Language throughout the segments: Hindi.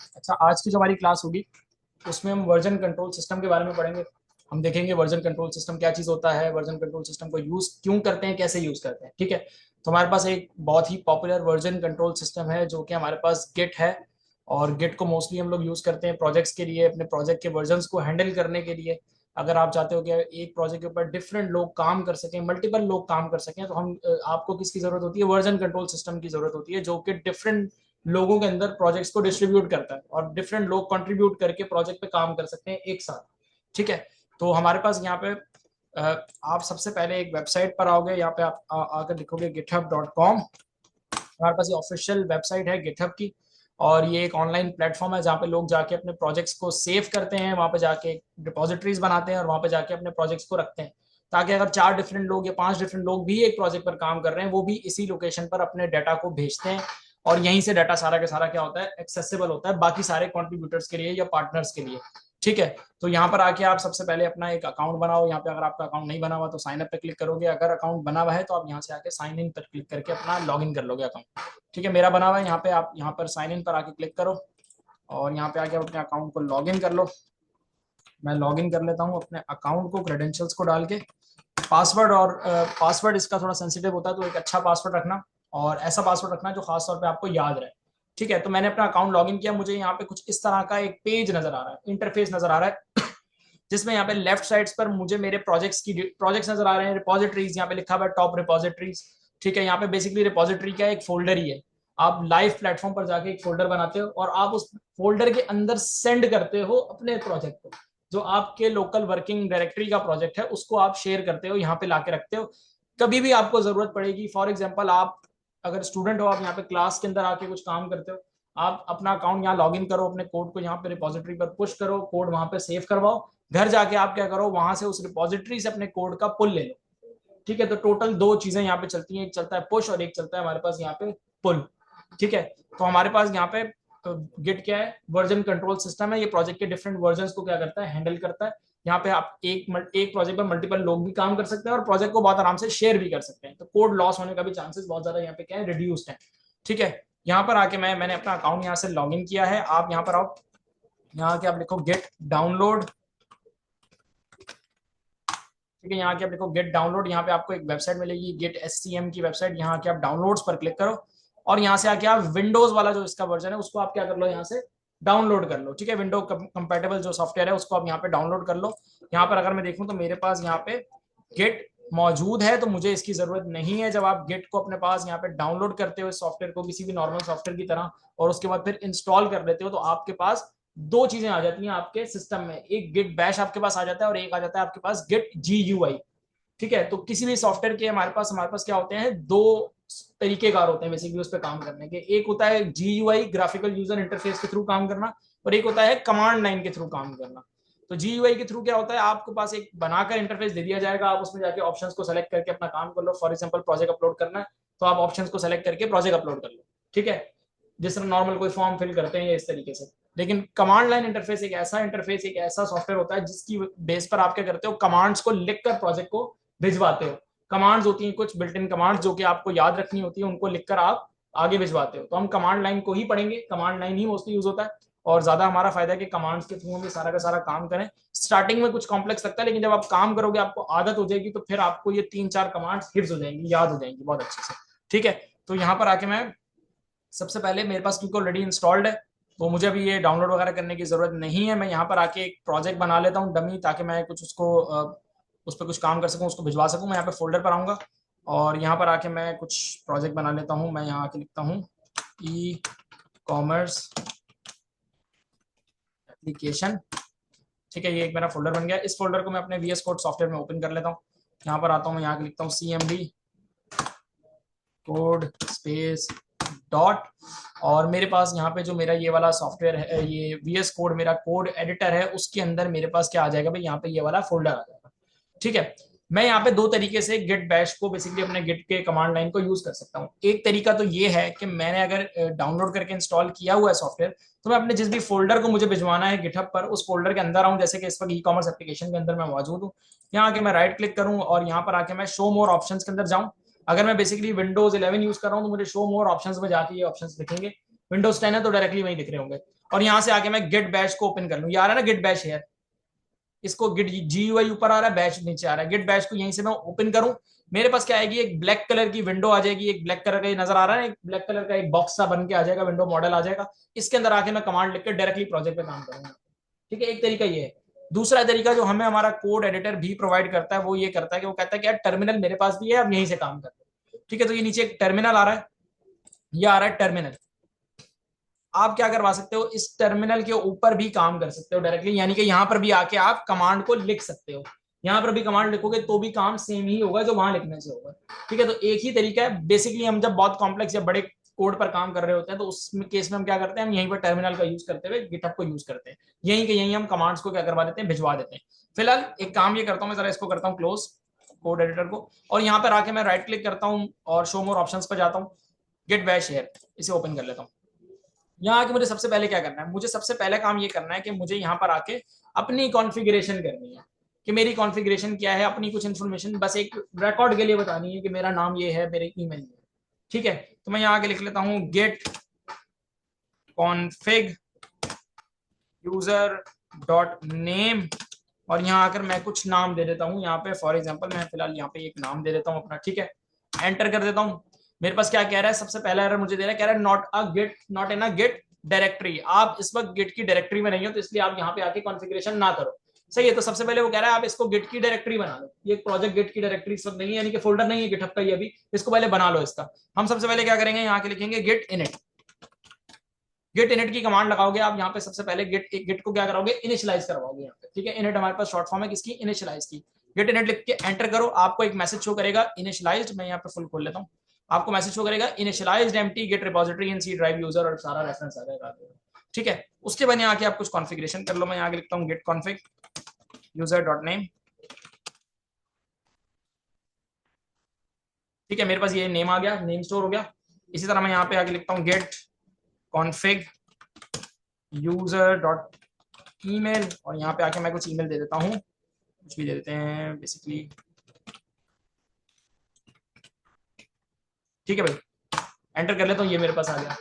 अच्छा, आज की जो हमारी क्लास होगी उसमें हम वर्जन कंट्रोल सिस्टम के बारे में पढ़ेंगे। हम देखेंगे वर्जन कंट्रोल सिस्टम क्या चीज़ होता है, वर्जन कंट्रोल सिस्टम को यूज़ क्यों करते हैं, कैसे यूज़ करते हैं। ठीक है, तो हमारे पास एक बहुत ही पॉपुलर वर्जन कंट्रोल सिस्टम है जो कि हमारे पास गिट है। और गिट को मोस्टली हम लोग यूज़ करते हैं प्रोजेक्ट्स के लिए, अपने प्रोजेक्ट के वर्जन्स को हैंडल करने के लिए। अगर आप चाहते हो कि एक प्रोजेक्ट के ऊपर डिफरेंट लोग काम कर सकें, मल्टीपल लोग काम कर सकें, तो आपको किसकी जरूरत होती है? वर्जन कंट्रोल सिस्टम की जरूरत होती है, जो कि डिफरेंट लोगों के अंदर प्रोजेक्ट्स को डिस्ट्रीब्यूट करता है और डिफरेंट लोग कंट्रीब्यूट करके प्रोजेक्ट पे काम कर सकते हैं एक साथ। ठीक है, तो हमारे पास यहाँ पे आप सबसे पहले एक वेबसाइट पर आओगे, यहाँ पे आप आकर लिखोगे github.com। हमारे पास ये ऑफिशियल वेबसाइट है गिटहब की, और ये एक ऑनलाइन प्लेटफॉर्म है जहाँ पे लोग जाके अपने प्रोजेक्ट्स को सेव करते हैं, वहाँ पे जाके डिपॉजिटरीज बनाते हैं और वहाँ पे जाके अपने प्रोजेक्ट्स को रखते हैं, ताकि अगर 4 डिफरेंट लोग या 5 डिफरेंट लोग भी एक प्रोजेक्ट पर काम कर रहे हैं, वो भी इसी लोकेशन पर अपने डाटा को भेजते हैं। और यहीं से डाटा सारा का सारा क्या होता है, एक्सेसिबल होता है बाकी सारे कॉन्ट्रीब्यूटर्स के लिए या पार्टनर्स के लिए। ठीक है, तो यहाँ पर आके आप सबसे पहले अपना एक अकाउंट बनाओ। यहाँ पे अगर आपका अकाउंट नहीं बना हुआ तो साइन अप पे क्लिक करोगे, अगर अकाउंट बना हुआ है तो आप यहाँ से आके साइन इन पर क्लिक करके अपना लॉग इन कर लोगे अकाउंट। ठीक है, मेरा बना हुआ है यहाँ पे, आप यहाँ पर साइन इन पर आके क्लिक करो और यहाँ पे आके अपने अकाउंट को लॉग इन कर लो। मैं लॉग इन कर लेता हूँ अपने अकाउंट को क्रेडेंशियल्स को डाल के। पासवर्ड और पासवर्ड इसका थोड़ा सेंसिटिव होता है, तो एक अच्छा पासवर्ड रखना और ऐसा पासवर्ड रखना जो खासतौर पे आपको याद रहे। ठीक है, तो मैंने अपना अकाउंट लॉगिन किया, मुझे यहाँ पे कुछ इस तरह का एक पेज नजर आ रहा है, इंटरफेस नजर आ रहा है, जिसमें यहाँ पे लेफ्ट साइड्स पर मुझे मेरे प्रोजेक्ट्स नजर आ रहे हैं, रिपोजिटरीज यहाँ पे लिखा हुआ है, टॉप रिपोजिटरीज। ठीक है, यहाँ पे बेसिकली रिपोजिटरी का एक फोल्डर ही है। आप लाइव प्लेटफॉर्म पर जाके एक फोल्डर बनाते हो और आप उस फोल्डर के अंदर सेंड करते हो अपने प्रोजेक्ट को। जो आपके लोकल वर्किंग डायरेक्टरी का प्रोजेक्ट है उसको आप शेयर करते हो, यहाँ पे लाके रखते हो। कभी भी आपको जरूरत पड़ेगी, फॉर एग्जाम्पल आप अगर स्टूडेंट हो, आप यहाँ पे क्लास के अंदर आके कुछ काम करते हो, आप अपना अकाउंट यहाँ लॉग इन करो, अपने कोड को यहाँ पे रिपोजिटरी पर पुश करो, कोड वहां पे सेव करवाओ। घर जाके आप क्या करो, वहां से उस रिपोजिटरी से अपने कोड का पुल ले लो। ठीक है, तो टोटल 2 चीजें यहाँ पे चलती हैं, एक चलता है पुश और एक चलता है हमारे पास यहाँ पे पुल। ठीक है, तो हमारे पास यहाँ पे गिट क्या है, वर्जन कंट्रोल सिस्टम है। ये प्रोजेक्ट के डिफरेंट वर्जन को क्या करता है, हैंडल करता है। यहाँ पे आप एक प्रोजेक्ट पर मल्टीपल लोग भी काम कर सकते हैं और प्रोजेक्ट को बहुत आराम से शेयर भी कर सकते हैं, तो कोड लॉस होने का भी चांसेस बहुत ज्यादा यहाँ पे क्या है, रिड्यूस्ड है। ठीक है, यहाँ पर आके मैंने अपना अकाउंट यहाँ से लॉग इन किया है। आप यहाँ पर आओ, यहाँ आके आप लिखो गेट डाउनलोड। ठीक है, यहाँ के आप देखो गेट डाउनलोड, यहाँ पे आपको एक वेबसाइट मिलेगी गेट एससीएम की वेबसाइट, यहाँ के आप डाउनलोड्स पर क्लिक करो और यहाँ से आके आप विंडोज वाला जो इसका वर्जन है उसको आप क्या कर लो, यहाँ से डाउनलोड कर लो। ठीक है, विंडो कंपेटेबल जो सॉफ्टवेयर है उसको आप यहाँ पे डाउनलोड कर लो। यहाँ पर अगर मैं देखूँ तो मेरे पास यहाँ पे गेट मौजूद है, तो मुझे इसकी जरूरत नहीं है। जब आप गेट को अपने पास यहाँ पे डाउनलोड करते हो सॉफ्टवेयर को किसी भी नॉर्मल सॉफ्टवेयर की तरह, और उसके बाद फिर इंस्टॉल कर लेते हो, तो आपके पास 2 चीजें आ जाती हैं आपके सिस्टम में, एक गिट बैश आपके पास आ जाता है और एक आ जाता है आपके पास गिट GUI। ठीक है, तो किसी भी सॉफ्टवेयर के हमारे पास क्या होते हैं, 2 तरीकेकार होते हैं बेसिकली उस पर काम करने के। एक होता है GUI, ग्राफिकल यूजर इंटरफेस के थ्रू काम करना, और एक होता है कमांड लाइन के थ्रू काम करना। तो GUI के थ्रू क्या होता है, आपके पास एक बनाकर इंटरफेस दे दिया जाएगा, आप उसमें जाके ऑप्शंस को सेलेक्ट करके अपना काम कर लो। फॉर एग्जाम्पल प्रोजेक्ट अपलोड करना है, तो आप ऑप्शंस को सेलेक्ट करके प्रोजेक्ट अपलोड कर लो। ठीक है, जिस तरह नॉर्मल कोई फॉर्म फिल करते हैं इस तरीके से। लेकिन कमांड लाइन इंटरफेस एक ऐसा सॉफ्टवेयर होता है जिसकी बेस पर आप क्या करते हो, कमांड्स को लिखकर प्रोजेक्ट को भिजवाते हो। कमांड्स होती हैं कुछ बिल्ट इन कमांड्स जो कि आपको याद रखनी होती है, उनको लिखकर आप आगे भिजवाते हो। तो हम कमांड लाइन को ही पढ़ेंगे, कमांड लाइन ही मोस्टली यूज होता है और ज्यादा हमारा फायदा है कि कमांड्स के थ्रू हम सारा का सारा काम करें। स्टार्टिंग में कुछ कॉम्प्लेक्स लगता है, लेकिन जब आप काम करोगे आपको आदत हो जाएगी, तो फिर आपको ये 3-4 कमांड्स हिफ्स हो जाएंगी, याद हो जाएंगी बहुत अच्छे से। ठीक है, तो यहाँ पर आके मैं सबसे पहले, मेरे पास क्योंकि ऑलरेडी इंस्टॉल्ड है तो मुझे अभी ये डाउनलोड वगैरह करने की जरूरत नहीं है। मैं यहाँ पर आके एक प्रोजेक्ट बना लेता हूँ डमी, ताकि मैं कुछ उसको उस पर कुछ काम कर सकूँ, उसको भिजवा सकूँ। मैं यहाँ पे फोल्डर पर आऊँगा और यहाँ पर आके मैं कुछ प्रोजेक्ट बना लेता हूँ। मैं यहाँ आके लिखता हूँ ई कॉमर्स एप्लीकेशन। ठीक है, ये एक मेरा फोल्डर बन गया। इस फोल्डर को मैं अपने VS कोड सॉफ्टवेयर में ओपन कर लेता हूँ। यहाँ पर आता हूँ, मैं यहाँ लिखता हूँ CMD कोड स्पेस डॉट, और मेरे पास यहाँ पे जो मेरा ये वाला सॉफ्टवेयर है, ये VS कोड मेरा कोड एडिटर है, उसके अंदर मेरे पास क्या आ जाएगा भाई, यहाँ पे ये वाला फोल्डर आ जाएगा। ठीक है, मैं यहाँ पे 2 तरीके से गिट बैश को बेसिकली अपने गिट के कमांड लाइन को यूज कर सकता हूँ। एक तरीका तो ये है कि मैंने अगर डाउनलोड करके इंस्टॉल किया हुआ है सॉफ्टवेयर, तो मैं अपने जिस भी फोल्डर को मुझे भिजवाना है गिटहब पर, उस फोल्डर के अंदर आऊँ, जैसे कि इस वक्त ई कॉमर्स एप्लीकेशन के अंदर मैं मौजूद हूँ। यहाँ आके मैं राइट क्लिक करूँ और यहाँ पर आके मैं शो मोर ऑप्शंस के अंदर जाऊँ। अगर मैं बेसिकली विंडोज 11 यूज कर रहा हूँ तो मुझे शो मोर ऑप्शंस में जाके ये ऑप्शंस दिखेंगे। विंडोज 10 है तो डायरेक्टली वहीं दिख रहे होंगे। और यहां से आके मैं गेट बैश को ओपन कर लूं, ये आ रहा है ना गेट बैश हेयर, इसको गिट GUI ऊपर आ रहा है, बैच नीचे आ रहा है, गिट बैच को यहीं से मैं ओपन करूं, मेरे पास क्या आएगी, एक ब्लैक कलर की विंडो आ जाएगी, एक ब्लैक कलर का ये नजर आ रहा है, एक ब्लैक कलर का एक बॉक्स सा बन के आ जाएगा, विंडो मॉडल आ जाएगा, इसके अंदर आके मैं कमांड लिख के डायरेक्टली प्रोजेक्ट पे काम करूंगा। ठीक है, एक तरीका ये है। दूसरा तरीका जो हमें हमारा कोड एडिटर भी प्रोवाइड करता है वो ये करता है कि वो कहता है कि यार टर्मिनल मेरे पास भी है, अब यहीं से काम कर लो। ठीक है, तो ये नीचे एक टर्मिनल आ रहा है, ये आ रहा है टर्मिनल। आप क्या करवा सकते हो, इस टर्मिनल के ऊपर भी काम कर सकते हो डायरेक्टली, यानी कि यहां पर भी आके आप कमांड को लिख सकते हो, यहां पर भी कमांड लिखोगे तो भी काम सेम ही होगा जो वहां लिखने से होगा। ठीक है, तो एक ही तरीका है। बेसिकली हम जब बहुत कॉम्प्लेक्स या बड़े कोड पर काम कर रहे होते हैं तो उस केस में हम क्या करते हैं, हम यहीं पर टर्मिनल का यूज करते हुए गिटहब को यूज करते हैं, यहीं के यहीं हम कमांड्स को क्या करवा देते हैं, भिजवा देते हैं। फिलहाल एक काम ये करता हूँ, मैं जरा इसको करता हूँ क्लोज कोड एडिटर को, और यहाँ पर आके मैं राइट क्लिक करता हूँ और शो मोर ऑप्शंस पर जाता हूँ, गेट बैश हेयर, इसे ओपन कर लेता हूँ। यहाँ आके मुझे सबसे पहले क्या करना है, मुझे सबसे पहले काम ये करना है कि मुझे यहाँ पर आके अपनी कॉन्फ़िगरेशन करनी है, कि मेरी कॉन्फ़िगरेशन क्या है, अपनी कुछ इन्फॉर्मेशन बस एक रिकॉर्ड के लिए बतानी है कि मेरा नाम ये है, मेरे ईमेल ये है। ठीक है, तो मैं यहाँ आके लिख लेता हूँ git config user dot name, और यहाँ आकर मैं कुछ नाम दे देता हूँ, यहाँ पे फॉर एग्जाम्पल मैं फिलहाल यहाँ पे एक नाम दे देता हूँ अपना। ठीक है, एंटर कर देता हूँ। मेरे पास क्या कह रहा है, सबसे पहला एरर मुझे दे रहा है, कह रहा है not in a git directory, आप इस वक्त गिट की डायरेक्टरी में नहीं हो, तो इसलिए आप यहाँ पे आके कॉन्फ़िगरेशन ना करो। सही है, तो सबसे पहले वो कह रहा है आप इसको गिट की डायरेक्टरी बना लो, ये प्रोजेक्ट गिट की डायरेक्टरी इस वक्त नहीं है, यानी कि फोल्डर नहीं है गिटहब का, ये अभी इसको पहले बना लो इसका। हम सबसे पहले क्या करेंगे, यहाँ के लिखेंगे गेट इनिट, गेट इनिट की कमांड लगाओगे आप यहाँ पे, सबसे पहले गेट को क्या करोगे, इनिशियलाइज करवाओगे यहाँ पे। ठीक है, इनिट हमारे पास शॉर्ट फॉर्म है किसकी, इनिशियलाइज की। गेट इनिट लिख के एंटर करो, आपको एक मैसेज शो करेगा इनिशियलाइज्ड, मैं यहाँ पे फुल खोल लेता हूँ, आपको मैसेज शो करेगा इनिशियलाइज्ड एम्प्टी गेट रिपोजिटरी इन सी ड्राइव यूजर, और सारा रेफरेंस आ जाएगा। ठीक है, उसके बाद यहाँ आके आप कुछ कॉन्फ़िगरेशन कर लो, मैं यहाँ लिखता हूँ git config user dot name. ठीक है, मेरे पास ये नेम आ गया, नेम स्टोर हो गया। इसी तरह मैं यहाँ पे आके लिखता हूँ git config user dot email, और यहाँ पे आके मैं कुछ ईमेल दे देता हूँ, कुछ भी दे देते हैं बेसिकली। ठीक है भाई, एंटर कर लेता हूँ, ये मेरे पास आ गया।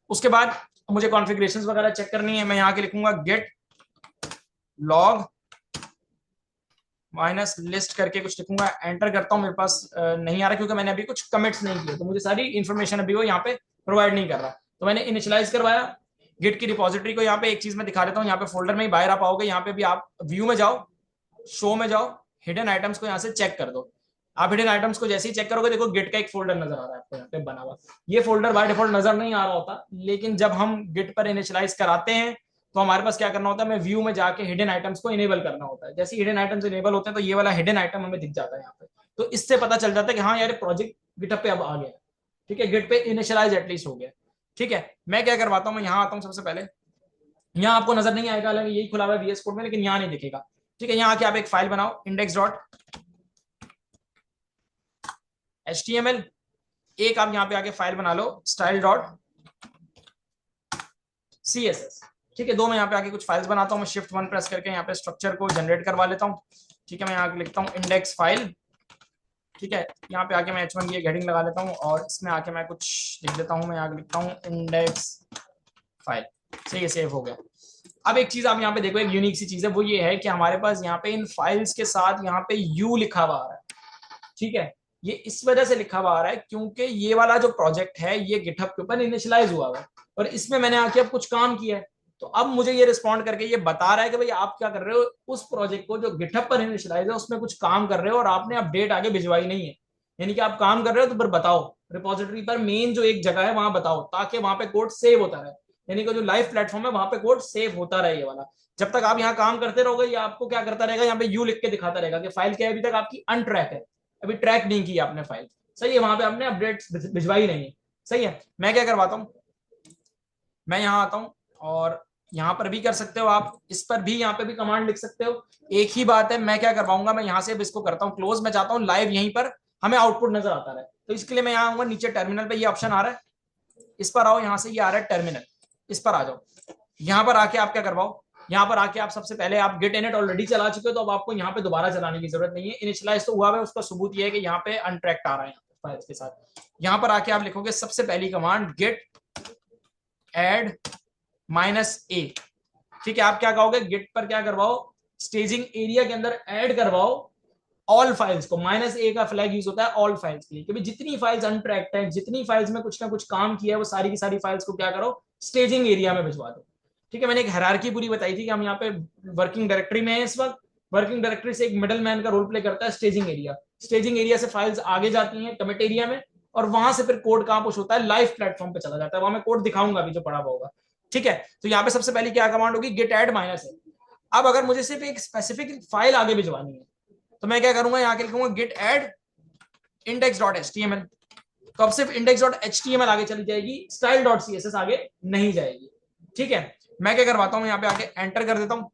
उसके बाद मुझे कॉन्फ़िगरेशंस वगैरह चेक करनी है, मैं यहाँ के लिखूंगा गेट लॉग माइनस लिस्ट करके कुछ लिखूंगा, एंटर करता हूँ। मेरे पास नहीं आ रहा क्योंकि मैंने अभी कुछ कमिट्स नहीं किए, तो मुझे सारी इन्फॉर्मेशन अभी वो यहाँ पे प्रोवाइड नहीं कर रहा, तो मैंने इनिशियलाइज करवाया। गिट की रिपोजिटरी को यहाँ पे एक चीज मैं दिखा देता हूँ, यहाँ पे फोल्डर में ही बाहर आ पाओगे, यहाँ पे भी आप व्यू में जाओ, शो में जाओ, हिडन आइटम्स को यहाँ से चेक कर दो। आप हिडन आइटम्स को जैसे ही चेक करोगे, देखो गिट का एक फोल्डर नजर आ रहा है आपको यहाँ पे बना हुआ। ये फोल्डर बाय डिफॉल्ट नजर नहीं आ रहा होता, लेकिन जब हम गिट पर इनिशियलाइज कराते हैं तो हमारे पास क्या करना होता है, हमें व्यू में जाके हिडन आइटम्स को इनेबल करना होता है। जैसे हिडन आइटम्स इनेबल होते हैं तो ये वाला हिडन आइटम हमें दिख जाता है यहाँ पे, तो इससे पता चल जाता है कि हाँ यार प्रोजेक्ट गिटहब पे अब आ गया। ठीक है, गिट पे इनिशियलाइज एटलीस्ट हो गया। ठीक है, मैं क्या करवाता हूँ, मैं यहाँ आता हूँ सबसे पहले, यहाँ आपको नजर नहीं आएगा, हालांकि यही खुला हुआ है VS कोड में, लेकिन यहाँ नहीं दिखेगा। ठीक है, यहाँ आके आप एक फाइल बनाओ इंडेक्स डॉट HTML, एक आप यहाँ पे आके फाइल बना लो स्टाइल डॉट CSS। ठीक है, दो मैं यहाँ पे आके कुछ फाइल्स बनाता हूँ, मैं Shift 1 प्रेस करके यहाँ पे स्ट्रक्चर को जनरेट करवा लेता हूँ। ठीक है, मैं यहाँ लिखता हूँ इंडेक्स फाइल। ठीक है, यहाँ पे आके मैं H1 की हेडिंग लगा लेता हूँ, और इसमें आके मैं कुछ लिख देता हूँ, मैं यहाँ लिखता हूँ इंडेक्स फाइल। सही है, सेव हो गया। अब एक चीज आप यहाँ पे देखो, एक यूनिक सी चीज है, वो ये है कि हमारे पास यहाँ पे इन फाइल्स के साथ यहाँ पे U लिखा हुआ आ रहा है। ठीक है, ये इस वजह से लिखा हुआ आ रहा है क्योंकि ये वाला जो प्रोजेक्ट है ये गिटहब के ऊपर इनिशियलाइज हुआ है, और इसमें मैंने आके अब कुछ काम किया है, तो अब मुझे ये रिस्पॉन्ड करके ये बता रहा है कि भाई आप क्या कर रहे हो, उस प्रोजेक्ट को जो गिटहब पर इनिशियलाइज है उसमें कुछ काम कर रहे हो और आपने अपडेट आगे भिजवाई नहीं है, यानी कि आप काम कर रहे हो तो फिर बताओ, रिपोजिटरी पर मेन जो एक जगह है वहां बताओ, ताकि वहां पे कोड सेव होता रहे, यानी कि जो लाइव प्लेटफॉर्म है वहां पे कोड सेव होता रहे ये वाला। जब तक आप यहाँ काम करते रहोगे, ये आपको क्या करता रहेगा, यहाँ पे यू लिख के दिखाता रहेगा कि फाइल क्या है, अभी तक आपकी अनट्रैक है, अभी ट्रैक नहीं की आपने फाइल। सही है, वहां पे आपने अपडेट भिजवाई नहीं है। सही है, मैं क्या करवाता हूँ, मैं यहाँ आता हूँ, और यहाँ पर भी कर सकते हो आप, इस पर भी यहाँ पे भी कमांड लिख सकते हो, एक ही बात है। मैं क्या करवाऊंगा, मैं यहाँ से इसको करता हूँ क्लोज, मैं चाहता हूँ लाइव यहीं पर हमें आउटपुट नजर आता रहे, तो इसके लिए मैं यहाँ आऊंगा, नीचे टर्मिनल पे ये ऑप्शन आ रहा है, इस पर आओ, यहाँ से ये आ रहा है टर्मिनल, इस पर आ जाओ। यहाँ पर आके आप क्या करवाओ, यहाँ पर आके आप सबसे पहले आप गेट इनिट ऑलरेडी चला चुके हो, तो अब आपको यहाँ पे दोबारा चलाने की जरूरत नहीं है, इनिशियलाइज तो हुआ है, उसका सबूत ये है कि यहाँ पे अनट्रैक्ट आ रहा है फाइल्स के साथ। यहाँ पर आके आप लिखोगे सबसे पहली कमांड गेट एड -a। ठीक है, आप क्या कहोगे, गिट पर क्या करवाओ, स्टेजिंग एरिया के अंदर ऐड करवाओ ऑल फाइल्स को। -a का फ्लैग यूज होता है ऑल फाइल्स के लिए, क्योंकि जितनी फाइल्स अनट्रैक्ट है, जितनी फाइल्स में कुछ ना कुछ काम किया है, वो सारी की सारी फाइल्स को क्या करो, स्टेजिंग एरिया में भिजवा दो। ठीक है, मैंने एक हायरार्की पूरी बताई थी कि हम यहाँ पे वर्किंग डायरेक्टरी में है इस वक्त। वर्किंग डायरेक्टरी से एक मिडल मैन का रोल प्ले करता है स्टेजिंग एरिया। स्टेजिंग एरिया से फाइल्स आगे जाती हैं कमिट एरिया में, और वहां से फिर कोड कहां पुश होता है, लाइव प्लेटफॉर्म पे चला जाता है। वहां मैं कोड दिखाऊंगा अभी जो पढ़ा हुआ होगा। ठीक है, तो यहाँ पे सबसे पहले क्या कमांड होगी, गेट एड -a। अब अगर मुझे सिर्फ एक स्पेसिफिक फाइल आगे भिजवानी है, तो मैं क्या करूंगा, यहाँ के लिखूंगा गेट एड index.html। तो अब सिर्फ index.html आगे चली जाएगी, style.css आगे नहीं जाएगी। ठीक है, मैं क्या करवाता हूँ, यहाँ पे आके एंटर कर देता हूँ।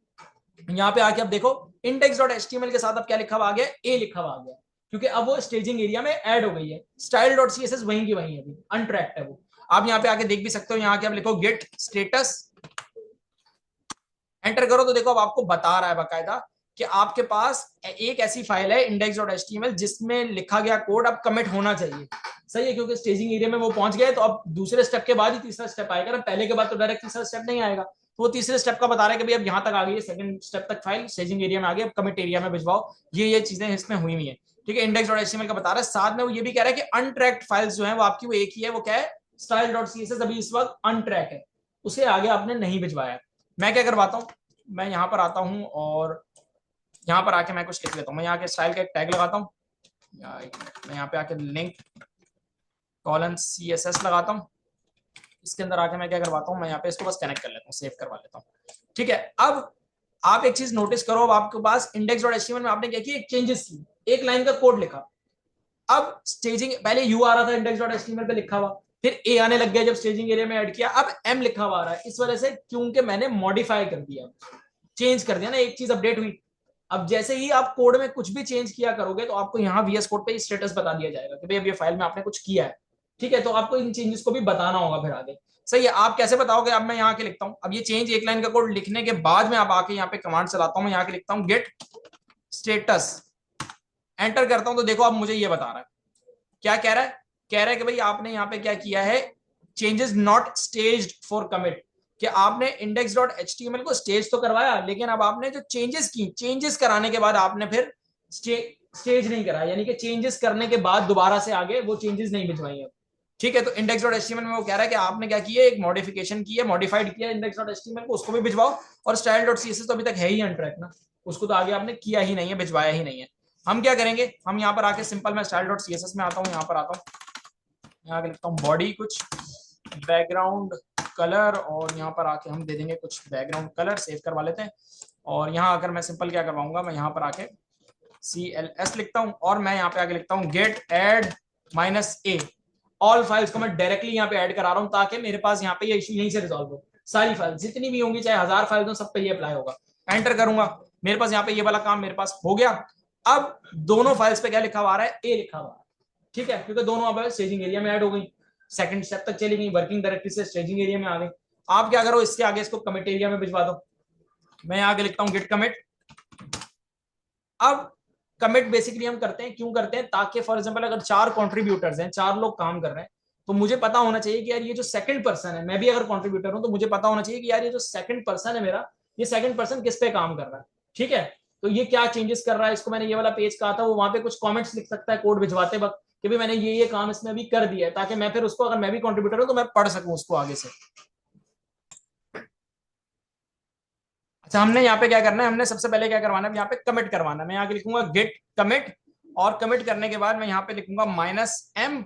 यहाँ पे आके अब देखो index.html के साथ अब क्या लिखा हुआ आ गया, a लिखा हुआ आ गया, क्योंकि अब वो स्टेजिंग एरिया में ऐड हो गई है। style.css वहीं की वहीं है, अभी अनट्रैक्ट है वो। आप यहाँ पे आके देख भी सकते हो, यहाँ के आप लिखो गेट स्टेटस, एंटर करो तो देखो अब आपको बता रहा है बकायदा कि आपके पास एक ऐसी फाइल है index.html जिसमें लिखा गया कोड अब कमिट होना चाहिए। सही है, क्योंकि स्टेजिंग एरिया में वो पहुंच गए, तो अब दूसरे स्टेप के बाद ही तीसरा स्टेप आएगा ना, पहले के बाद तो डायरेक्ट तीसरा स्टेप नहीं आएगा। तो वो तीसरे स्टेप का बता रहा है कि भाई अब यहाँ तक आ गई है, सेकंड स्टेप तक फाइल स्टेजिंग एरिया में आ गई, अब कमिट एरिया में भिजवाओ। ये चीजें इसमें हुई हुई है। ठीक है, index.html का बता रहा है, साथ में वो ये भी कह रहा है कि अनट्रैक्ड फाइल्स जो है वो आपकी वो एक ही है, वो क्या है, style.css अभी इस वक्त अनट्रैक है, उसे आगे आपने नहीं भिजवाया। मैं क्या करवाता हूँ, मैं यहाँ पर आता हूँ और यहाँ पर आके मैं कुछ लिख लेता हूँ। मैं यहाँ के स्टाइल का एक टैग लगाता हूँ, मैं यहाँ पे आके लिंक :css लगाता हूँ। इसके अंदर आके मैं क्या करवाता हूँ, मैं यहाँ पे इसको बस कनेक्ट कर लेता हूँ, सेव करवा लेता हूँ। ठीक है, अब आप एक चीज नोटिस करो, अब आपके पास index.html में आपने क्या किया, एक चेंजेस की, एक लाइन का कोड लिखा। अब स्टेजिंग, पहले यू आ रहा था index.html पे लिखा हुआ, फिर ए आने लग गया जब स्टेजिंग एरिया में ऐड किया, अब एम लिखा हुआ आ रहा है। इस वजह से, क्योंकि मैंने मॉडिफाई कर दिया, चेंज कर दिया ना, एक चीज अपडेट हुई। अब जैसे ही आप कोड में कुछ भी चेंज किया करोगे, तो आपको यहाँ VS कोड पे स्टेटस बता दिया जाएगा कि भाई अब ये फाइल में आपने कुछ किया है। ठीक है, तो आपको इन चेंजेस को भी बताना होगा फिर आगे। सही है, आप कैसे बताओगे, अब मैं यहाँ के लिखता हूँ, अब ये चेंज एक लाइन का कोड लिखने के बाद में आप आके यहाँ पे कमांड चलाता हूँ, मैं यहाँ के लिखता हूँ गेट स्टेटस, एंटर करता हूँ, तो देखो अब मुझे ये बता रहा है, क्या कह रहा है, कह रहा है कि भाई आपने यहाँ पे क्या किया है, changes not staged for commit, कि आपने index.html को स्टेज तो करवाया, लेकिन अब आपने जो चेंजेस की, चेंजेस कराने के बाद आपने फिर स्टेज नहीं करा, यानी कि चेंजेस करने के बाद दोबारा से आगे वो चेंजेस नहीं भिजवाई अब। ठीक है, तो index.html में वो कह रहा है कि आपने क्या किया, एक मॉडिफिकेशन की है, मॉडिफाइड किया index.html को, उसको भी भिजवाओ। और style.css तो अभी तक है ही अनट्रैक ना, उसको तो आगे आपने किया ही नहीं है, भिजवाया ही नहीं है। हम क्या करेंगे, हम यहाँ पर आके सिंपल मैं style.css में आता हूँ, यहाँ पर आता हूँ, यहाँ लिखता हूँ बॉडी कुछ बैकग्राउंड कलर, और यहाँ पर आके हम दे देंगे कुछ बैकग्राउंड कलर, सेव करवा लेते हैं। और यहाँ आकर मैं सिंपल क्या करवाऊंगा, मैं यहाँ पर आके CLS लिखता हूँ, और मैं यहाँ पे आके लिखता हूँ git add -a। All files को मैं डायरेक्टली यहाँ पे ऐड करा रहा हूँ, ताकि मेरे पास यहाँ पे ये इशू यहीं से रिजॉल्व हो। सारी फाइल जितनी भी होंगी, चाहे 1000 फाइल हो, सब पे ये अप्लाई होगा। एंटर करूंगा, मेरे पास यहाँ पे ये वाला काम मेरे पास हो गया। अब दोनों फाइल्स पे क्या लिखा हुआ आ रहा है, a लिखा हुआ है। ठीक है, क्योंकि दोनों अब स्टेजिंग एरिया में ऐड हो गई, सेकंड स्टेप तक चली गई, वर्किंग डायरेक्टरी से स्टेजिंग एरिया में आ गई। आप क्या करो, इसके आगे इसको कमिट एरिया में भिजवा दो। मैं आगे लिखता हूँ गेट कमिट। अब कमिट बेसिकली हम करते हैं, क्यों करते हैं, ताकि फॉर एग्जांपल अगर 4 कंट्रीब्यूटर्स हैं, 4 लोग काम कर रहे हैं, तो मुझे पता होना चाहिए कि यार ये जो सेकंड पर्सन है, मैं भी अगर कंट्रीब्यूटर हूं तो मुझे पता होना चाहिए कि यार ये जो सेकंड पर्सन है मेरा, ये सेकंड पर्सन किस पे काम कर रहा है। ठीक है, तो ये क्या चेंजेस कर रहा है, इसको मैंने ये वाला पेज कहा था, वो वहां पे कुछ कॉमेंट्स लिख सकता है कोड भिजवाते वक्त कि भाई मैंने ये काम इसमें अभी कर दिया है, ताकि मैं फिर उसको, अगर मैं भी कंट्रीब्यूटर हूं तो मैं पढ़ सकूं उसको आगे से। अच्छा, हमने यहाँ पे क्या करना है, हमने सबसे पहले क्या करवाना है, यहाँ पे कमिट करवाना है। मैं यहाँ पे लिखूंगा गेट कमिट, और कमिट करने के बाद मैं यहाँ पे लिखूंगा -m,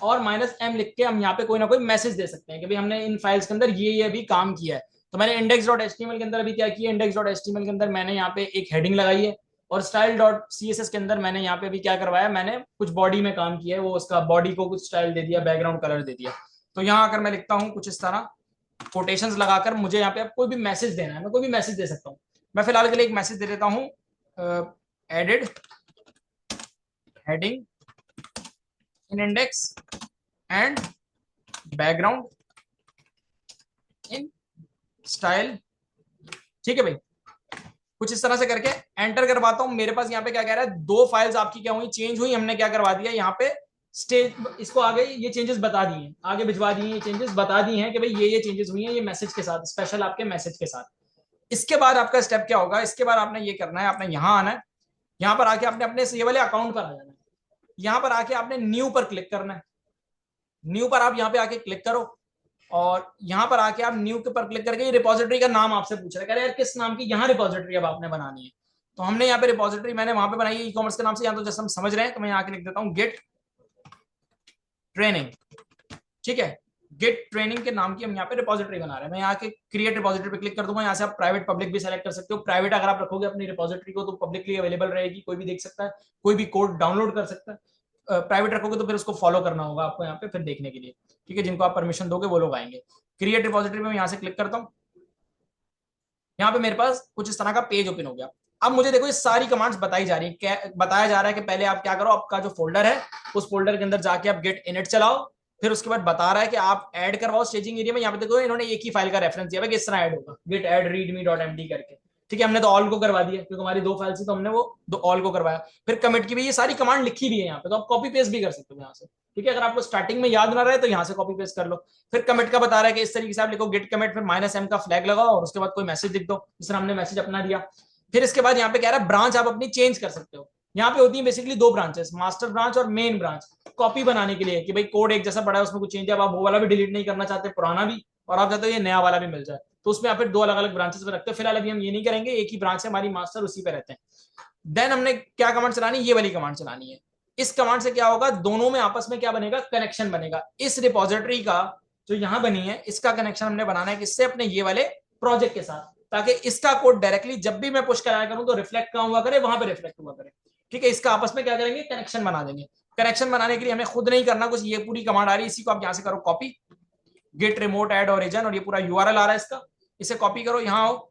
और -m लिख के हम यहाँ पे कोई ना कोई मैसेज दे सकते हैं कि भाई हमने इन फाइल्स के अंदर ये अभी काम किया है। तो मैंने index.html के अंदर अभी क्या किया, index.html के अंदर मैंने यहाँ पे एक हेडिंग लगाई है, और style.css के अंदर मैंने यहाँ पे अभी क्या करवाया, मैंने कुछ बॉडी में काम किया है, वो उसका बॉडी को कुछ स्टाइल दे दिया, बैकग्राउंड कलर दे दिया। तो यहाँ आकर मैं लिखता हूँ कुछ इस तरह, कोटेशंस लगाकर, मुझे यहाँ पे अब कोई भी मैसेज देना है, मैं कोई भी मैसेज दे सकता हूँ। मैं फिलहाल के लिए एक मैसेज दे देता हूँ, added heading in index and background in style. ठीक है भाई, कुछ इस तरह से करके एंटर करवाता हूं। मेरे पास यहाँ पे क्या कह रहा है, 2 फाइल्स आपकी क्या हुई, चेंज हुई, हमने क्या करवा दिया यहाँ पे स्टेज, इसको आगे ये चेंजेस बता दिए, आगे भिजवा दिए, ये चेंजेस बता दिए हैं कि भाई ये चेंजेस हुई हैं, ये मैसेज के साथ, स्पेशल आपके मैसेज के साथ। इसके बाद आपका स्टेप क्या होगा, इसके बाद आपने ये करना है, आपने यहां आना है, यहां पर आके आपने अपने ये वाले अकाउंट पर आ जाना है, यहां पर आके आपने न्यू पर क्लिक करना है। न्यू पर आप यहां पे आके क्लिक करो, और यहां पर आके आप न्यू के पर क्लिक करके ये रिपोजिटरी का नाम आपसे पूछ रहा है, कह रहे यार किस नाम की यहाँ रिपोजिटरी अब आपने बनानी है। तो हमने यहाँ पे रिपोजिटरी मैंने वहां पे बनाई है ई कॉमर्स के नाम से, यहाँ तो जैसे हम समझ रहे हैं, तो मैं यहाँ के लिख देता हूँ गेट ट्रेनिंग। ठीक है, गेट ट्रेनिंग के नाम की हम यहाँ पे रिपोजिटरी बना रहे हैं। मैं यहाँ के क्रिएट रिपोजिटरी पे क्लिक कर दूंगा, यहाँ से आप प्राइवेट पब्लिक भी सेलेक्ट कर सकते हो। प्राइवेट अगर आप रखोगे अपनी रिपोजिटरी को तो पब्लिकली अवेलेबल रहेगी, कोई भी देख सकता है, कोई भी कोड डाउनलोड कर सकता है। प्राइवेट रखोगे तो फिर उसको फॉलो करना होगा आपको यहाँ पे फिर देखने के लिए। ठीक है, जिनको आप परमिशन दोगे वो लोग आएंगे। क्रिएट रिपोजिटरी में मैं यहाँ से क्लिक करता हूँ, यहाँ पे मेरे पास कुछ इस तरह का पेज ओपन हो गया। अब मुझे देखो ये सारी कमांड्स बताई जा रही है, बताया जा रहा है कि पहले आप क्या करो, आपका जो फोल्डर है उस फोल्डर के अंदर जाके आप गेट इनिट चलाओ। फिर उसके बाद बता रहा है कि आप ऐड करवाओ स्टेजिंग एरिया में। यहाँ पे देखो इन्होंने एक ही फाइल का रेफरेंस दिया है कि इस तरह ऐड होगा, git add readme dot MD करके। ठीक है, हमने तो ऑल को करवा दिया क्योंकि हमारी 2 फाइल थी, तो हमने वो दो ऑल को करवाया। फिर कमिट की भी ये सारी कमांड लिखी भी है यहाँ पे, तो आप कॉपी पेस्ट भी कर सकते हो यहाँ से। ठीक है, अगर आपको स्टार्टिंग में याद ना रहे तो यहाँ से कॉपी पेस्ट कर लो। फिर कमिट का बता रहा है कि इस तरीके से आप लिखो गेट कमिट, फिर -m का फ्लैग लगाओ और उसके बाद कोई मैसेज लिख दो, जिस तरह हमने मैसेज अपना दिया। फिर इसके बाद यहाँ पे कह रहा है ब्रांच आप अपनी चेंज कर सकते हो। यहाँ पे होती है बेसिकली 2 ब्रांचेस, मास्टर ब्रांच और मेन ब्रांच। कॉपी बनाने के लिए कि भाई कोड एक जैसा पड़ा है, उसमें कुछ चेंज है, आप वो वाला भी डिलीट नहीं करना चाहते, पुराना भी, और आप चाहते हो ये नया वाला भी मिल जाए, तो उसमें आप फिर 2 अलग अलग ब्रांचेस में रखते हो। फिलहाल अभी हम ये नहीं करेंगे, एक ही ब्रांच है हमारी मास्टर, उसी पे रहते हैं। देन हमने क्या कमांड चलानी, ये वाली कमांड चलानी है। इस कमांड से क्या होगा, दोनों में आपस में क्या बनेगा, कनेक्शन बनेगा। इस रिपोजिटरी का जो यहां बनी है इसका कनेक्शन हमने बनाना है किससे, अपने ये वाले प्रोजेक्ट के साथ, ताकि इसका कोड डायरेक्टली जब भी मैं पुश कराया करूं तो रिफ्लेक्ट कहां हुआ करे, वहां पे रिफ्लेक्ट हुआ करे। ठीक है, इसका आपस में क्या करेंगे, कनेक्शन बना देंगे। कनेक्शन बनाने के लिए हमें खुद नहीं करना कुछ, ये पूरी कमांड आ रही है, इसी को आप यहां से करो copy, git remote add origin, और ये पूरा यूआरएल आ रहा है इसका, इसे कॉपी करो, यहां आओ,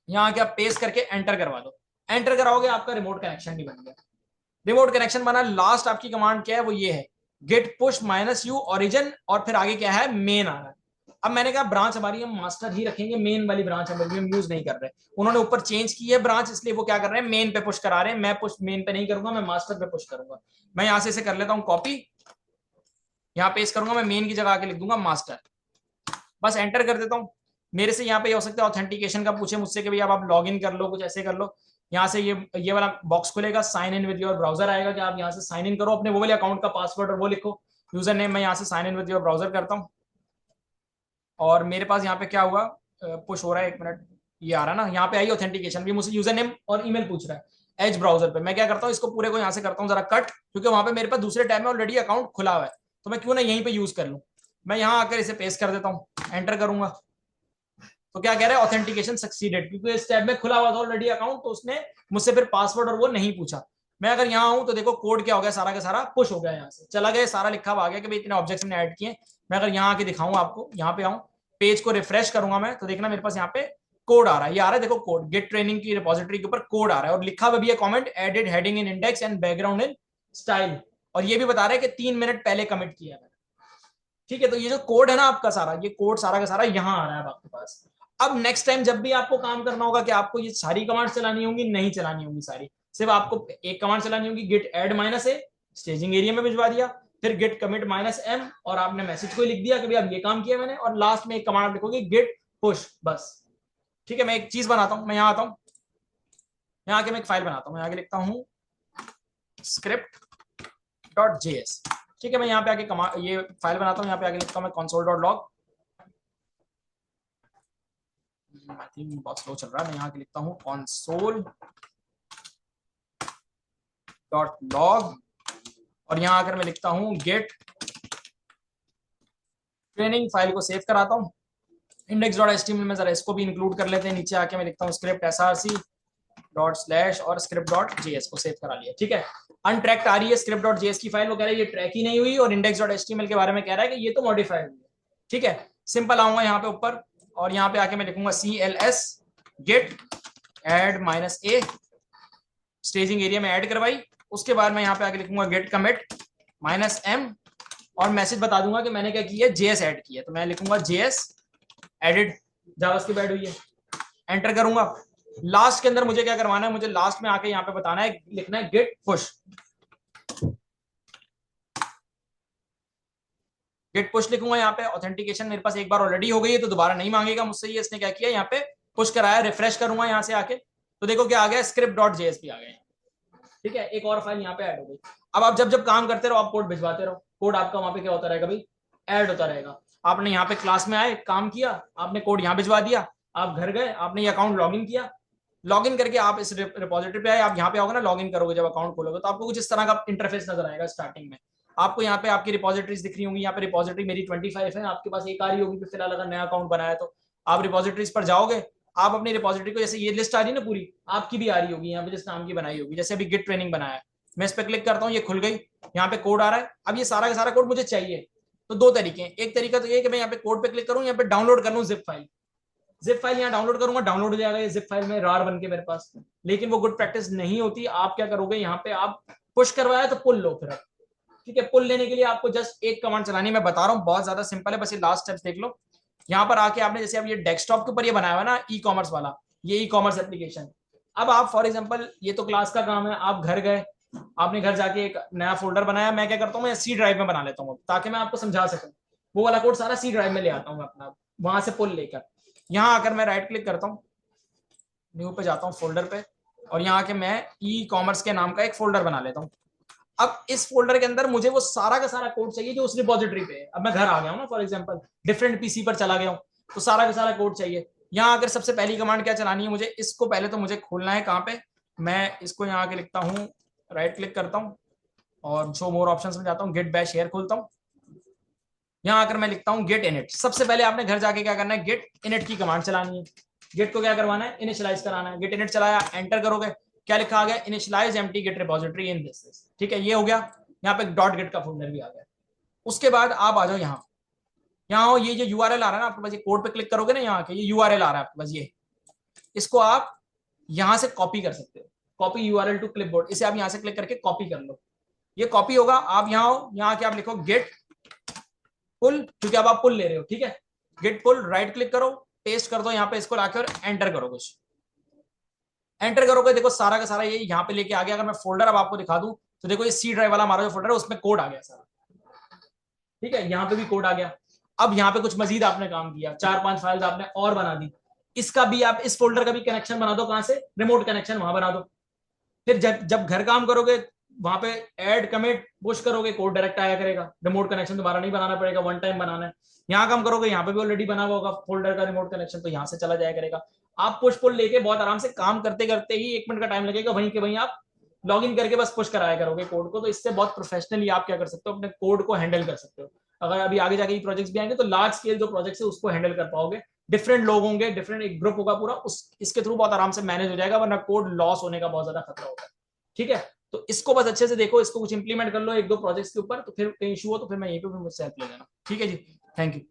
यहां क्या पेस्ट करके एंटर करवा दो। एंटर कराओगे आपका रिमोट कनेक्शन भी बन गया। रिमोट कनेक्शन बना। लास्ट आपकी कमांड क्या है, वो ये है गेट पुश -u ओरिजिन, और फिर आगे क्या है, मेन आ रहा है। अब मैंने कहा ब्रांच हमारी हम मास्टर ही रखेंगे, मेन वाली ब्रांच हम यूज नहीं कर रहे। उन्होंने ऊपर चेंज की है ब्रांच, इसलिए वो क्या कर रहे हैं, मेन पे पुश करा रहे हैं। मैं पुश मेन पे नहीं करूंगा, मैं मास्टर पे पुश करूंगा। मैं यहां से इसे कर लेता हूं कॉपी, यहां पेस्ट करूंगा, मैं मेन की जगह आके लिख दूंगा मास्टर, बस एंटर कर देता हूं। मेरे से यहाँ पे हो सकता है ऑथेंटिकेशन का पूछे मुझसे कि भाई अब आप लॉग इन कर लो, कुछ ऐसे कर लो। यहाँ से ये वाला बॉक्स खुलेगा, sign in with your browser आएगा कि आप यहाँ से साइन इन करो, अपने वो वाले अकाउंट का पासवर्ड और वो लिखो, यूजर नेम। मैं यहाँ से sign in with your browser करता हूँ, और मेरे पास यहाँ पे क्या हुआ, पुश हो रहा है, 1 मिनट, ये आ रहा है ना, यहाँ पे आई ऑथेंटिकेशन भी, मुझसे यूजर नेम और ईमेल पूछ रहा है एज ब्राउजर पे। मैं क्या करता हूँ, इसको पूरे को यहाँ से करता हूँ जरा कट, क्योंकि वहां पे मेरे पास दूसरे टैब में ऑलरेडी अकाउंट खुला हुआ है, तो मैं क्यों ना यहीं पे यूज कर लूँ। मैं यहाँ आकर इसे पेस्ट कर देता हूँ, एंटर करूंगा, तो क्या कह रहा है, ऑथेंटिकेशन सक्सीडेड, क्योंकि इस टैब में खुला हुआ था ऑलरेडी अकाउंट, तो उसने मुझसे फिर पासवर्ड और वो नहीं पूछा। मैं अगर यहाँ हूं तो देखो कोड क्या हो गया, सारा का सारा पुश हो गया, यहाँ से चला गया, सारा लिखा हुआ आ गया कि भाई इतने ऑब्जेक्ट्स हमने ऐड किए। मैं अगर यहाँ आके दिखाऊं आपको, यहाँ पे आऊं, पेज को रिफ्रेश करूंगा मैं, तो देखना मेरे पास यहाँ पे कोड आ रहा है, ये आ रहा है देखो कोड, गेट ट्रेनिंग की रिपोजिटरी के ऊपर कोड आ रहा है, और लिखा हुआ भी है comment added heading in index and background in style, और ये भी बता रहा है कि 3 मिनट पहले कमिट किया है। ठीक है, तो ये जो कोड है ना आपका सारा, ये कोड सारा का सारा यहाँ आ रहा है आपके पास। अब नेक्स्ट टाइम जब भी आपको काम करना होगा कि आपको ये सारी कमांड चलानी होंगी, नहीं चलानी होंगी सारी, सिर्फ आपको एक कमांड चलानी होगी, git add -a, staging area में भिजवा दिया, फिर गेट कमिट -m, और आपने मैसेज को लिख दिया कि भाई अब ये काम किया मैंने, और लास्ट में एक कमांड आप लिखोगे गेट पुश, बस। ठीक है, मैं एक चीज बनाता हूं, मैं यहाँ आता हूँ, यहाँ आके मैं एक फाइल बनाता हूँ, मैं आगे लिखता हूँ script.js। ठीक है, मैं यहाँ पे आके ये फाइल बनाता हूँ, यहाँ पे आगे लिखता हूँ मैं console.log। आई थिंक बहुत स्लो चल रहा है, मैं यहाँ लिखता हूँ console.log, और यहाँ आकर मैं लिखता हूँ गेट ट्रेनिंग, फाइल को सेव कराता हूँ। index.html में जरा इसको भी इंक्लूड कर लेते हैं, नीचे आके मैं लिखता हूँ स्क्रिप्ट src / और script.js को सेव करा लिया। ठीक है, अनट्रैक्ड आ रही है script.js की फाइल, वो कह रहा है ये ट्रैक ही नहीं हुई, और index.html के बारे में कह रहा है कि ये तो मॉडिफाई हुई है। ठीक है, सिंपल आऊंगा यहाँ पे ऊपर, और यहाँ पे आके मैं लिखूंगा cls git add -a, staging area में ऐड करवाई। उसके बाद मैं यहाँ पे आके लिखूंगा गेट कमिट -m, और मैसेज बता दूंगा कि मैंने क्या किया है, JS ऐड किया, तो मैं लिखूंगा JS एडिड, जावास्क्रिप्ट ऐड हुई है, एंटर करूंगा। लास्ट के अंदर मुझे क्या करवाना है, मुझे लास्ट में आके यहाँ पे बताना है, लिखना है गेट पुश, गेट पुश लिखूंगा यहाँ पे, ऑथेंटिकेशन मेरे पास एक बार ऑलरेडी हो गई है तो दोबारा नहीं मांगेगा मुझसे, ये इसने क्या किया यहाँ पे पुश कराया। रिफ्रेश करूंगा यहाँ से आके तो देखो क्या आ गया, स्क्रिप्ट डॉट जेएसपी आ गया। ठीक है, एक और फाइल यहाँ पे ऐड हो गई। अब आप जब जब काम करते रहो आप कोड भिजवाते रहो, कोड आपका वहां पे क्या होता रहेगा भाई, ऐड होता रहेगा। आपने यहाँ पे क्लास में आए, काम किया, आपने कोड यहाँ भिजवा दिया, आप घर गए, आपने ये अकाउंट लॉगिन किया, लॉगिन करके आप इस रिपोजिटरी पे आए, आप यहाँ पे आओगे ना लॉगिन करोगे, जब अकाउंट खोलोगे तो आपको कुछ इस तरह का इंटरफेस नजर आएगा। स्टार्टिंग में आपको यहाँ पे आपकी रिपोजिटरीज दिख रही होंगी, यहाँ पे रिपोजिटरी मेरी 25 है, आपके पास एक आ रही होगी फिलहाल अगर नया अकाउंट बनाया तो। आप रिपोजिटरीज पर जाओगे, आप अपनी रिपोजिटरी को, जैसे ये लिस्ट आ रही है ना पूरी, आपकी भी आ रही होगी यहाँ पे जिस नाम की बनाई होगी, जैसे अभी गिट ट्रेनिंग बनाया है, मैं इस पर क्लिक करता हूँ, ये खुल गई, यहाँ पे कोड आ रहा है। अब ये सारा का सारा कोड मुझे चाहिए, तो दो तरीके हैं। एक तरीका तो ये कि मैं यहाँ पे कोड पे क्लिक करूँ, यहाँ पे डाउनलोड कर लूँ जिप फाइल, जिप फाइल यहाँ डाउनलोड करूंगा, डाउनलोड हो जाएगा ये जिप फाइल में रार बन के मेरे पास। लेकिन वो गुड प्रैक्टिस नहीं होती। आप क्या करोगे, यहाँ पे आप पुश करवाया तो पुल लो फिर। ठीक है, पुल लेने के लिए आपको जस्ट एक कमांड चलानी, मैं बता रहा हूँ बहुत ज्यादा सिंपल है, बस ये लास्ट स्टेप्स देख लो। यहाँ पर आके आपने जैसे अब ये डेस्कटॉप के ऊपर ये बनाया हुआ ना ई कॉमर्स वाला, ये ई कॉमर्स एप्लीकेशन। अब आप फॉर एग्जाम्पल ये तो क्लास का काम है, आप घर गए, आपने घर जाके एक नया फोल्डर बनाया, मैं क्या करता हूँ, मैं सी ड्राइव में बना लेता हूँ ताकि मैं आपको समझा सकूँ। वो वाला कोड सारा सी ड्राइव में ले आता हूँ अपना, वहां से पुल लेकर। यहाँ आकर मैं राइट क्लिक करता हूँ, न्यू पे जाता हूँ फोल्डर पे, और यहाँ आके मैं ई कॉमर्स के नाम का एक फोल्डर बना लेता हूँ। अब इस फोल्डर के अंदर मुझे वो सारा का सारा कोड चाहिए जो उस रिपोजिटरी पे है। अब मैं घर आ गया हूँ ना, फॉर एग्जांपल डिफरेंट पीसी पर चला गया हूँ, तो सारा का सारा कोड चाहिए। यहाँ आकर सबसे पहली कमांड क्या चलानी है मुझे, इसको पहले तो मुझे खोलना है कहाँ पे, मैं इसको यहाँ आके लिखता हूँ, राइट क्लिक करता हूँ और शो मोर ऑप्शंस में जाता हूँ, गेट बैश हेयर खोलता हूँ। यहाँ आकर मैं लिखता हूँ गेट इनिट। सबसे पहले आपने घर जाके क्या करना है, गेट इनिट की कमांड चलानी है। गेट को क्या करवाना है, इनिशियलाइज कराना है। गेट इनिट चलाया, एंटर करोगे, क्या लिखा आ गया, initialize empty git repository in this. ठीक है, ये हो गया। यहाँ पे डॉट गेट का फोल्डर भी आ गया। उसके बाद आप आ जाओ यहाँ, यहाँ हो, ये जो यूआरएल आ रहा है ना आपके पास, ये कोड पे क्लिक करोगे ना, यहाँ के ये यूआरएल आ रहा है आपके पास, ये इसको आप यहाँ से कॉपी कर सकते हो। कॉपी यूआरएल टू क्लिपबोर्ड, इसे आप यहाँ से क्लिक करके कॉपी कर लो। ये कॉपी होगा, आप यहाँ हो, यहाँ के आप लिखो गेट पुल, क्योंकि अब आप पुल ले रहे हो। ठीक है, गेट पुल, राइट क्लिक करो, पेस्ट कर दो यहाँ पे, इसको लाके और एंटर करो। कुछ एंटर करोगे, देखो सारा का सारा ये यहाँ पे लेके आ गया। अगर मैं फोल्डर अब आपको दिखा दूं तो देखो ये सी ड्राइव वाला हमारा जो फोल्डर है उसमें कोड आ गया सारा। ठीक है, यहाँ पे भी कोड आ गया। अब यहाँ पे कुछ मजीद आपने काम किया, 4-5 फाइल्स आपने और बना दी। इसका भी आप इस फोल्डर का भी कनेक्शन बना दो, कहां से, रिमोट कनेक्शन वहां बना दो। फिर जब जब घर काम करोगे वहां पे ऐड कमिट पुश करोगे, कोड डायरेक्ट आया करेगा, रिमोट कनेक्शन दोबारा नहीं बनाना पड़ेगा, वन टाइम बनाना है। यहाँ काम करोगे, यहाँ पे भी ऑलरेडी बना हुआ होगा फोल्डर का रिमोट कनेक्शन, तो यहाँ से चला जाया करेगा। आप पुश पुल लेके बहुत आराम से काम करते करते ही 1 मिनट का टाइम लगेगा, वहीं के वहीं आप लॉग इन करके बस पुश कराया करोगे कोड को। तो इससे बहुत प्रोफेशनली आप क्या कर सकते हो, अपने कोड को हैंडल कर सकते हो। अगर अभी आगे जाके प्रोजेक्ट्स भी आएंगे तो लार्ज स्केल जो प्रोजेक्ट्स है उसको हैंडल कर पाओगे। डिफरेंट लोग होंगे, डिफरेंट एक ग्रुप होगा पूरा, उस इसके थ्रू बहुत आराम से मैनेज हो जाएगा, वरना कोड लॉस होने का बहुत ज्यादा खतरा होता है। ठीक है, तो इसको बस अच्छे से देखो, इसको कुछ इंप्लीमेंट कर लो 1-2 प्रोजेक्ट्स के ऊपर, तो फिर कहीं इशू हो तो फिर मैं यहीं पे मुझसे हेल्प ले लेना। ठीक है जी, थैंक यू।